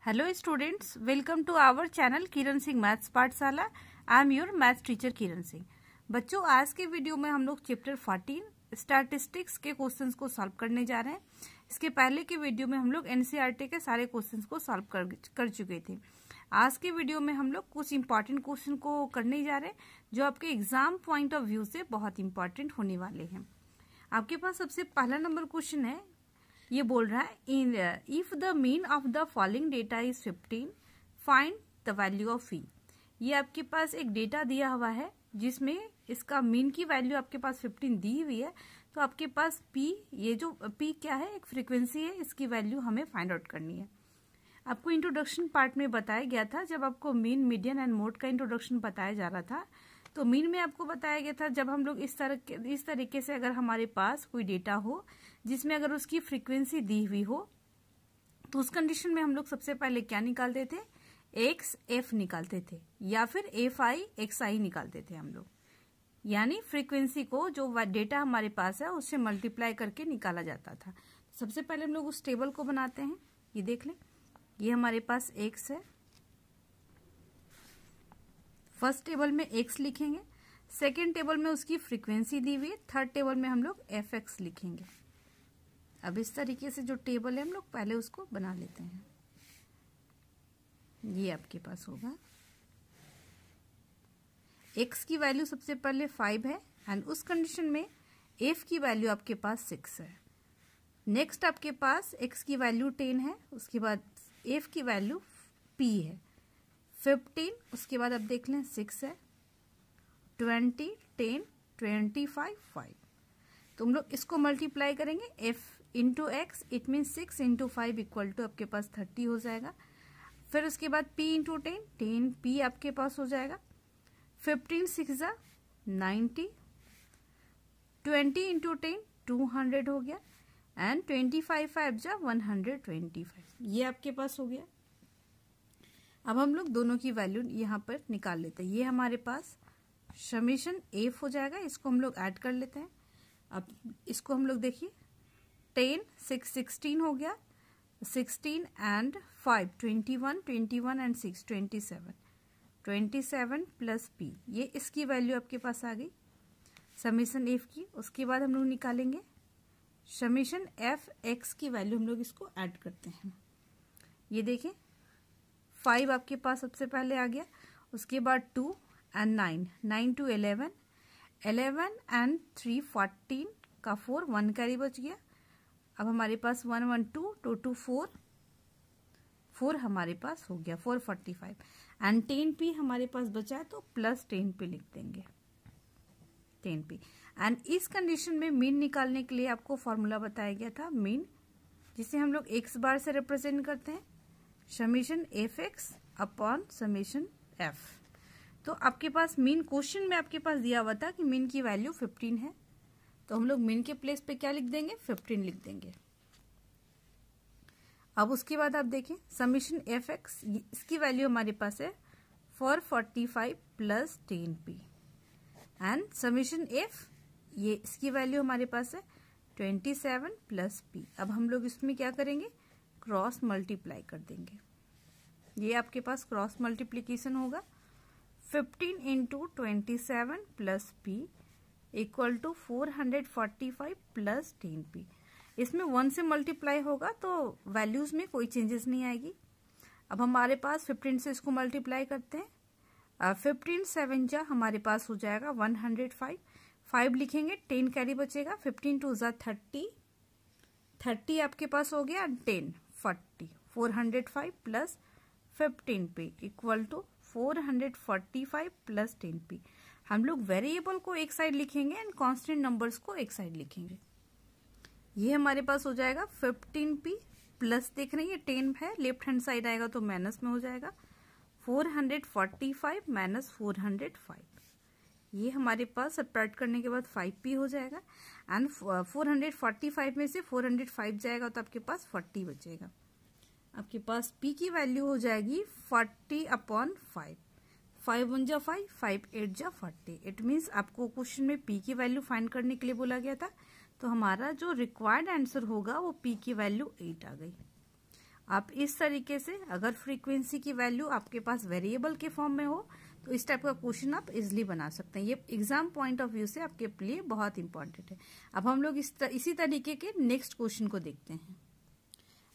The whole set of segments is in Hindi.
Hello students, welcome to our channel Kiran Singh maths Pathshala. I am your maths teacher Kiran Singh. बच्चों, आज के वीडियो में हम लोग चैप्टर 14 स्टैटिस्टिक्स के क्वेश्चंस को सॉल्व करने जा रहे हैं। इसके पहले के वीडियो में हम लोग एनसीईआरटी के सारे क्वेश्चंस को सॉल्व कर चुके थे। आज के वीडियो में हम लोग कुछ इंपॉर्टेंट क्वेश्चन को करने जा रहे हैं जो आपके एग्जाम पॉइंट ऑफ व्यू से बहुत इंपॉर्टेंट होने वाले हैं। आपके पास सबसे पहला नंबर क्वेश्चन है, ये बोल रहा है if the mean of the following data is 15 find the value of phi. ये आपके पास एक डेटा दिया हुआ है जिसमें इसका मीन की वैल्यू आपके पास 15 दी हुई है। तो आपके पास पी, ये जो पी क्या है, एक फ्रीक्वेंसी है, इसकी वैल्यू हमें फाइंड आउट करनी है। आपको इंट्रोडक्शन पार्ट में बताया गया था, जब आपको मीन, मीडियन एंड मोड का इंट्रोडक्शन बताया जा रहा था, तो मीन में आपको बताया गया था जब हम लोग इस तरीके से अगर हमारे पास कोई डेटा हो जिसमें अगर उसकी फ्रीक्वेंसी दी हुई हो तो उस कंडीशन में हम लोग सबसे पहले क्या निकालते थे, एक्स एफ निकालते थे या फिर एफ आई एक्स आई निकालते थे हम लोग। यानी फ्रीक्वेंसी को जो डेटा हमारे पास है उससे मल्टीप्लाई करके निकाला जाता था। सबसे पहले हम लोग उस टेबल को बनाते हैं। ये देख लें, ये हमारे पास एक्स है। फर्स्ट टेबल में एक्स लिखेंगे, सेकेंड टेबल में उसकी फ्रीक्वेंसी दी हुई है, थर्ड टेबल में हम लोग एफ एक्स लिखेंगे। अब इस तरीके से जो टेबल है हम लोग पहले उसको बना लेते हैं। ये आपके पास होगा, एक्स की वैल्यू सबसे पहले 5 है एंड उस कंडीशन में एफ की वैल्यू आपके पास 6 है। नेक्स्ट आपके पास एक्स की वैल्यू 10 है, उसके बाद एफ की वैल्यू पी है 15, उसके बाद अब देख लें 6 है, 20, 10, 25, 5। तो हम लोग इसको मल्टीप्लाई करेंगे, f into x, it mean 6 into 5 equal to आपके पास 30 हो जाएगा। फिर उसके बाद p इंटू 10, 10p आपके पास हो जाएगा। 15 6 90, 20 इंटू 10 200 हो गया एंड 25 5 125, ये आपके पास हो गया। अब हम लोग दोनों की वैल्यू यहाँ पर निकाल लेते हैं। ये हमारे पास समेशन एफ हो जाएगा, इसको हम लोग ऐड कर लेते हैं। अब इसको हम लोग देखिए, 10 6 16 हो गया, 16 एंड 5 21, 21 एंड 6 27, 27 प्लस पी, ये इसकी वैल्यू आपके पास आ गई समेशन एफ की। उसके बाद हम लोग निकालेंगे समेशन एफ एक्स की वैल्यू, हम लोग इसको ऐड करते हैं। ये देखें, 5 आपके पास सबसे पहले आ गया, उसके बाद 2 एंड 9, 9 to 11, 11 एंड 3 14 का 4, 1 कैरी बच गया। अब हमारे पास 1 1 2 2 2 4, 4 हमारे पास हो गया 445 एंड 10 पी हमारे पास बचा है, तो प्लस 10 पे लिख देंगे 10 पी। एंड इस कंडीशन में मीन निकालने के लिए आपको फॉर्मूला बताया गया था, मीन, जिसे हम लोग एक्स बार से रिप्रेजेंट करते हैं, summation F x upon summation F. तो आपके पास मीन, क्वेश्चन में आपके पास दिया हुआ था कि मीन की वैल्यू 15 है, तो हम लोग मीन के प्लेस पे क्या लिख देंगे, 15 लिख देंगे। अब उसके बाद आप देखें समेशन एफ एक्स, इसकी वैल्यू हमारे पास है 445 plus 10 P and summation F, ये इसकी वैल्यू हमारे पास है 27 प्लस पी। अब हम लोग इसमें क्या करेंगे, क्रॉस मल्टीप्लाई कर देंगे। ये आपके पास क्रॉस मल्टीप्लीकेशन होगा, 15 into 27 plus P equal to 445 plus 10 P. इसमें 1 से मल्टीप्लाई होगा तो वैल्यूज में कोई चेंजेस नहीं आएगी। अब हमारे पास 15 से इसको मल्टीप्लाई करते हैं, 15 7 जा हमारे पास हो जाएगा 105, 5 लिखेंगे, 10 कैरी बचेगा, 15 2 जा 30, 30 आपके पास हो गया, 10 40, 405 प्लस 15 पे इक्वल टू 445 प्लस 10 पी। हम लोग वेरिएबल को एक साइड लिखेंगे एंड कांस्टेंट नंबर्स को एक साइड लिखेंगे। ये हमारे पास हो जाएगा 15 पी प्लस, देख रहे हैं ये 10 है, लेफ्ट हैंड साइड आएगा तो माइनस में हो जाएगा 445 माइनस 405। ये हमारे पास सब्ट्रैक्ट करने के बाद 5p हो जाएगा एंड 445 में से 405 जाएगा तो आपके पास 40 बचेगा। आपके पास p की वैल्यू हो जाएगी 40 अपॉन 5, 5 1 जा 5, 5 8 जा 40। इट मीन्स आपको क्वेश्चन में p की वैल्यू फाइंड करने के लिए बोला गया था, तो हमारा जो रिक्वायर्ड आंसर होगा वो p की वैल्यू 8 आ गई। आप इस तरीके से अगर फ्रीक्वेंसी की वैल्यू आपके पास वेरिएबल के फॉर्म में हो तो इस टाइप का क्वेश्चन आप इजिली बना सकते हैं। ये एग्जाम पॉइंट ऑफ व्यू से आपके लिए बहुत इंपॉर्टेंट है। अब हम लोग इसी तरीके के नेक्स्ट क्वेश्चन को देखते हैं।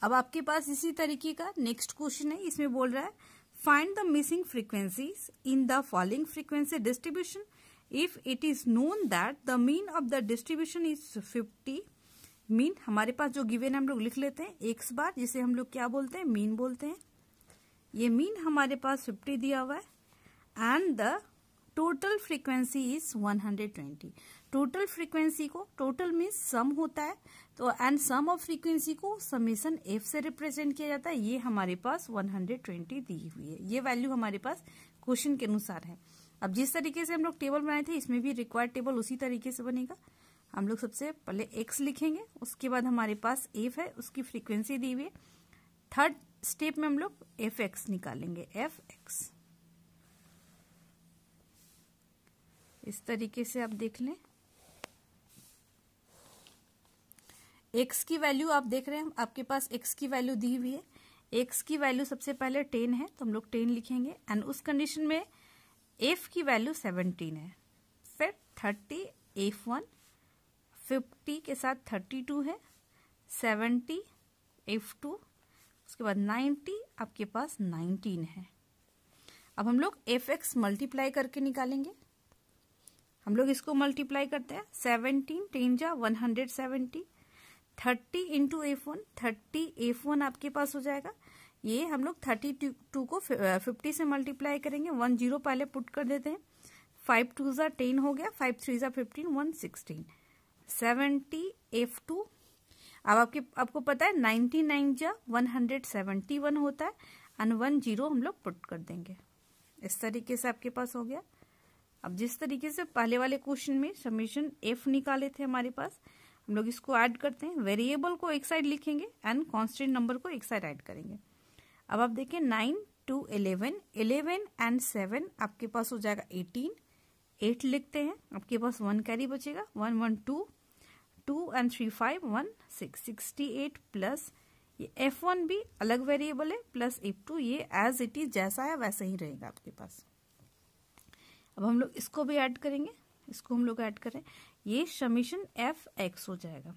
अब आपके पास इसी तरीके का नेक्स्ट क्वेश्चन है। इसमें बोल रहा है find the missing frequencies in the following frequency distribution if it is known that the mean of the distribution is 50। Mean हमारे पास जो गिवन है हम लोग लिख लेते हैं एक्स बार, जिसे हम लोग क्या बोलते हैं, मीन बोलते हैं। ये मीन हमारे पास 50 दिया हुआ है and the total frequency is 120। Total frequency को, टोटल मीन्स सम होता है, तो एंड सम ऑफ फ्रीक्वेंसी को समेशन एफ से रिप्रेजेंट किया जाता है। ये हमारे पास 120 दी हुई है। ये वैल्यू हमारे पास क्वेश्चन के अनुसार है। अब जिस तरीके से हम लोग टेबल बनाए थे इसमें भी रिक्वायर्ड टेबल उसी तरीके से बनेगा। हम लोग सबसे पहले एक्स लिखेंगे, उसके बाद हमारे पास एफ है, उसकी फ्रीक्वेंसी दी हुई है। थर्ड स्टेप में हम लोग एफ एक्स निकालेंगे, एफ एक्स। इस तरीके से आप देख लें। एक्स की वैल्यू आप देख रहे हैं, आपके पास एक्स की वैल्यू दी हुई है। एक्स की वैल्यू सबसे पहले 10 है तो हम लोग 10 लिखेंगे एंड उस कंडीशन में एफ की वैल्यू 17 है। फिर 30 F1, 50 के साथ 32 है, 70 F2, उसके बाद 90 आपके पास 19 है। अब हम लोग एफ एक्स मल्टीप्लाई करके निकालेंगे। हम लोग इसको मल्टीप्लाई करते हैं। 17 10 जा 170, 30 इंटू F1, 30 F1 आपके पास हो जाएगा। ये हम लोग 32 को 50 से मल्टीप्लाई करेंगे, 1 0 पहले पुट कर देते हैं। 5 2 जा 10 हो गया, 5 3 जा 15, 116, 70 F2। अब आपको पता है 99 जा 171 होता है एंड 1 0 हम लोग पुट कर देंगे। इस तरीके से आपके पास हो गया। अब जिस तरीके से पहले वाले क्वेश्चन में समेशन एफ निकाले थे हमारे पास, हम लोग इसको ऐड करते हैं। वेरिएबल को एक साइड लिखेंगे एंड कांस्टेंट नंबर को एक साइड ऐड करेंगे। अब आप देखें 9 2 11, 11 एंड 7 आपके पास हो जाएगा 18। 8 लिखते हैं, आपके पास 1 कैरी बचेगा, 1 1 2, 2 एंड 3 5 1 6, 68 प्लस ये F1 भी अलग वेरिएबल है प्लस F2, ये एज इट इज जैसा है वैसा ही रहेगा आपके पास। अब हम लोग इसको भी ऐड करेंगे, इसको हम लोग ऐड करें, ये समेशन एफ एक्स हो जाएगा।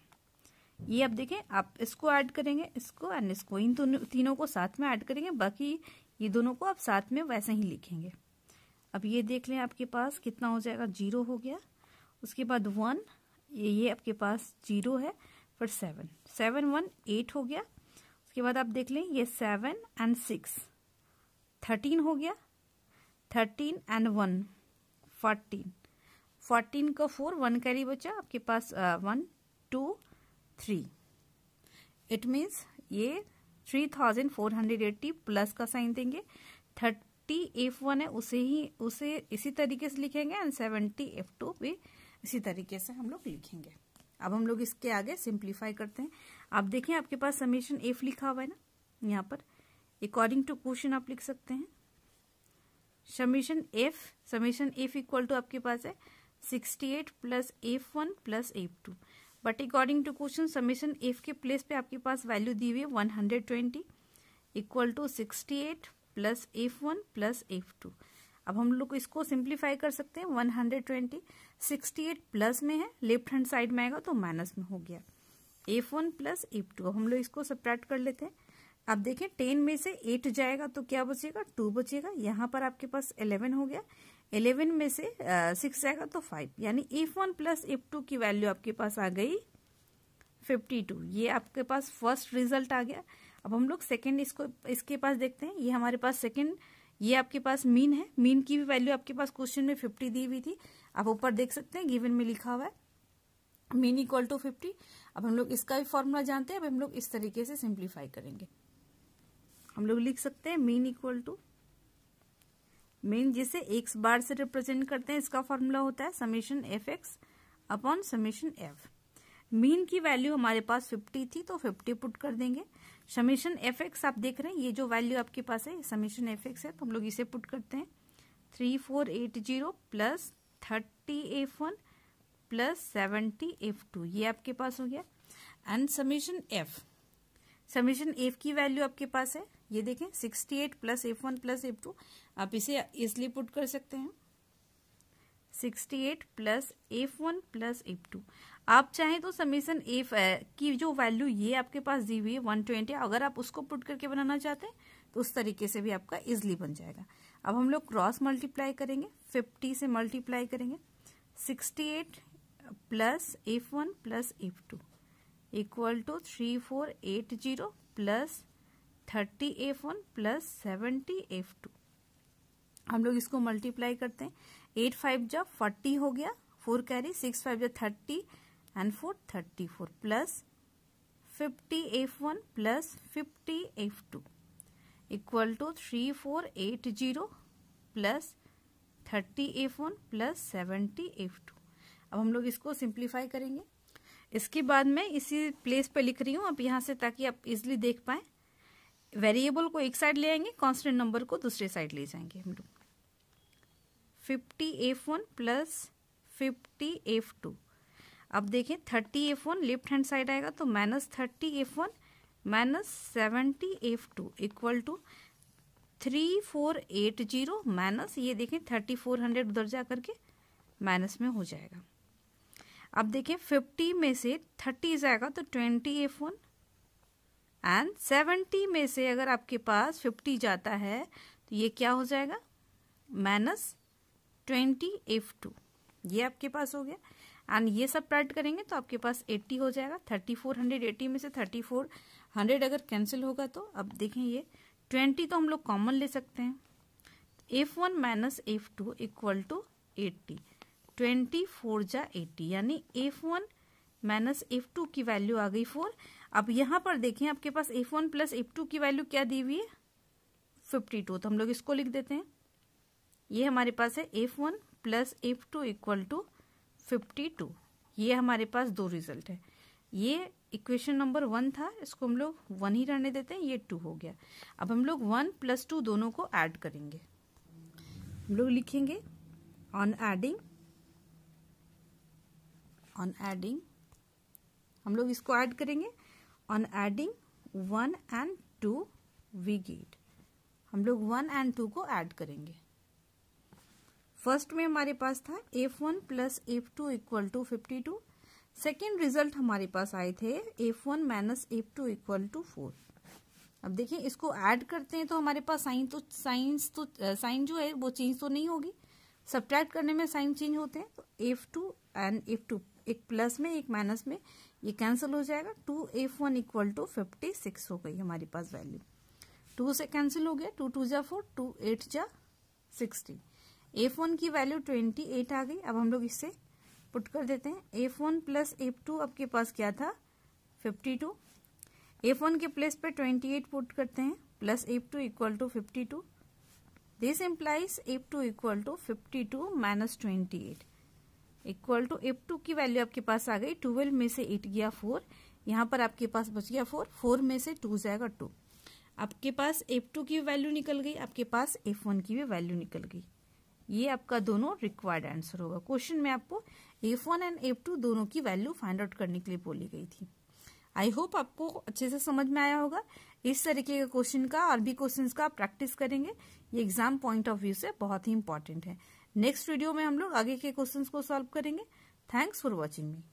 ये अब देखें, आप इसको ऐड करेंगे, इसको एंड इसको, इन तीनों को साथ में ऐड करेंगे, बाकी ये दोनों को आप साथ में वैसे ही लिखेंगे। अब ये देख लें आपके पास कितना हो जाएगा, 0 हो गया, उसके बाद 1, ये आपके पास 0 है, फिर 7 7 1 8 हो गया। उसके बाद आप देख लें ये 7 एंड 6 13 हो गया, 13 एंड 1 14, 14 का 4, 1 कैरी बचा, आपके पास 1 2 3। इट मीन्स ये 3480 प्लस का साइन देंगे। 30 F1 है, उसे इसी तरीके से लिखेंगे एंड 70 F2 भी इसी तरीके से हम लोग लिखेंगे। अब हम लोग इसके आगे सिंप्लीफाई करते हैं। आप देखें आपके पास समेशन एफ लिखा हुआ है ना, यहाँ पर अकॉर्डिंग टू क्वेश्चन आप लिख सकते हैं समेशन एफ इक्वल टू आपके पास है 68 plus F1 plus F2, but according to question summation F के प्लेस पे आपके पास वैल्यू दी हुई है 120 equal to 68 plus F1 plus F2। अब हम लोग इसको सिंप्लीफाई कर सकते हैं। 120 68 प्लस में है, लेफ्ट हैंड साइड में आएगा तो माइनस में हो गया, F1 प्लस F2। अब हम लोग इसको सब्ट्रैक्ट कर लेते हैं। अब देखें 10 में से 8 जाएगा तो क्या बचेगा, 2 बचेगा। यहाँ पर आपके पास 11 हो गया, 11 में से 6 जाएगा तो 5, यानी F1 प्लस F2 की वैल्यू आपके पास आ गई 52। ये आपके पास फर्स्ट रिजल्ट आ गया। अब हम लोग सेकंड इसके पास देखते हैं। ये हमारे पास सेकंड, ये आपके पास मीन है, मीन की भी वैल्यू आपके पास क्वेश्चन में 50 दी हुई थी। आप ऊपर देख सकते हैं गिवन में लिखा हुआ है मीन इक्वल टू 50। अब हम लोग इसका भी फॉर्मूला जानते हैं। अब हम लोग इस तरीके से सिंप्लीफाई करेंगे। हम लोग लिख सकते हैं मीन इक्वल टू, मीन जिसे एक्स बार से रिप्रेजेंट करते हैं, इसका फॉर्मूला होता है summation F x upon summation F. Mean की वैल्यू हमारे पास 50 थी तो 50 पुट कर देंगे। समेशन एफ एक्स आप देख रहे हैं, ये जो वैल्यू आपके पास है समेशन एफ एक्स है, तो हम लोग इसे पुट करते हैं 3480 प्लस 30 F1 प्लस 70 F2, ये आपके पास हो गया। And summation F, summation F की वैल्यू आपके पास है, ये देखें 68 प्लस F1 प्लस F2, आप इसे इजिली पुट कर सकते हैं 68 प्लस F1 प्लस F2। आप चाहें तो समीशन एफ की जो वैल्यू ये आपके पास दी हुई है 120, अगर आप उसको पुट करके बनाना चाहते हैं तो उस तरीके से भी आपका इजिली बन जाएगा। अब हम लोग क्रॉस मल्टीप्लाई करेंगे, 50 से मल्टीप्लाई करेंगे, 68 plus F1 plus F2 equal to 3480 plus 30 F1 plus 70 F2। हम लोग इसको मल्टीप्लाई करते हैं, 8 5 जा 40 हो गया, 4 कैरी, 6 5 जा 30 and 4 34 plus 50 F1 plus 50 F2 equal to 3480 plus 30 F1 plus 70 F2। अब हम लोग इसको सिंप्लीफाई करेंगे, इसके बाद मैं इसी प्लेस पे लिख रही हूँ अब यहाँ से, ताकि आप इजिली देख पाए। वेरिएबल को एक साइड ले आएंगे, कांस्टेंट नंबर को दूसरे साइड ले जाएंगे हम लोग। 50 F1 प्लस 50 F2। अब देखें 30 F1 लेफ्ट हैंड साइड आएगा तो minus 30 F1 minus 70 F2 equal to 3480 minus, ये देखें 3400 उधर जा करके माइनस में हो जाएगा। अब देखें 50 में से 30 जाएगा तो 20 F1 एंड 70 में से अगर आपके पास 50 जाता है तो ये क्या हो जाएगा, माइनस 20 F2, ये आपके पास हो गया। एंड ये सब ऐड करेंगे तो आपके पास 80 हो जाएगा। 3480 में से 3400 अगर कैंसिल होगा तो अब देखें ये 20 तो हम लोग कॉमन ले सकते हैं, F1 minus F2 equal to 80, 24 जा 80, यानी F1 माइनस F2 की वैल्यू आ गई 4। अब यहाँ पर देखें आपके पास F1 प्लस F2 की वैल्यू क्या दी हुई है, 52, तो हम लोग इसको लिख देते हैं। ये हमारे पास है F1 plus F2 equal to 52। ये हमारे पास दो रिजल्ट है, ये इक्वेशन नंबर 1 था, इसको हम लोग 1 ही रहने देते हैं, ये 2 हो गया। अब हम लोग 1 प्लस 2 दोनों को ऐड करेंगे, हम लोग लिखेंगे ऑन एडिंग हम लोग इसको ऐड करेंगे, on adding 1 and 2 we get, हम लोग 1 एंड 2 को ऐड करेंगे। फर्स्ट में हमारे पास था F1 plus F2 equal to 52, second result हमारे पास आए थे F1 minus F2 equal to 4। अब देखिए इसको ऐड करते हैं तो हमारे पास साइन जो है वो चेंज तो नहीं होगी, सब्ट्रैक्ट करने में साइन चेंज होते हैं, तो F2 एंड F2 एक प्लस में एक माइनस में ये कैंसिल हो जाएगा। 2F1 इक्वल टू 56 हो गई हमारे पास वैल्यू, 2 से कैंसिल हो गया, 2 2 जा 4, 2 8 जा 16, F1 की वैल्यू 28 आ गई। अब हम लोग इससे पुट कर देते हैं, F1 प्लस F2 आपके पास क्या था 52, F1 के प्लेस पे 28 पुट करते हैं, plus F2 equal to 52, this implies F2 equal to 52 minus 28 equal to F2 की वैल्यू आपके पास आ गई 12 में से 8 गया 4, यहाँ पर आपके पास बच गया 4, 4 में से 2 जाएगा 2, आपके पास F2 की वैल्यू निकल गई, आपके पास F1 की भी वैल्यू निकल गई। ये आपका दोनों रिक्वायर्ड आंसर होगा। क्वेश्चन में आपको F1 एंड F2 दोनों की वैल्यू फाइंड आउट करने के लिए बोली गई थी। आई होप आपको अच्छे से समझ में आया होगा। इस तरीके के क्वेश्चन का और भी क्वेश्चंस का प्रैक्टिस करेंगे, ये एग्जाम पॉइंट ऑफ व्यू से बहुत ही इंपॉर्टेंट है। नेक्स्ट वीडियो में हम लोग आगे के क्वेश्चंस को सॉल्व करेंगे। Thanks for watching me.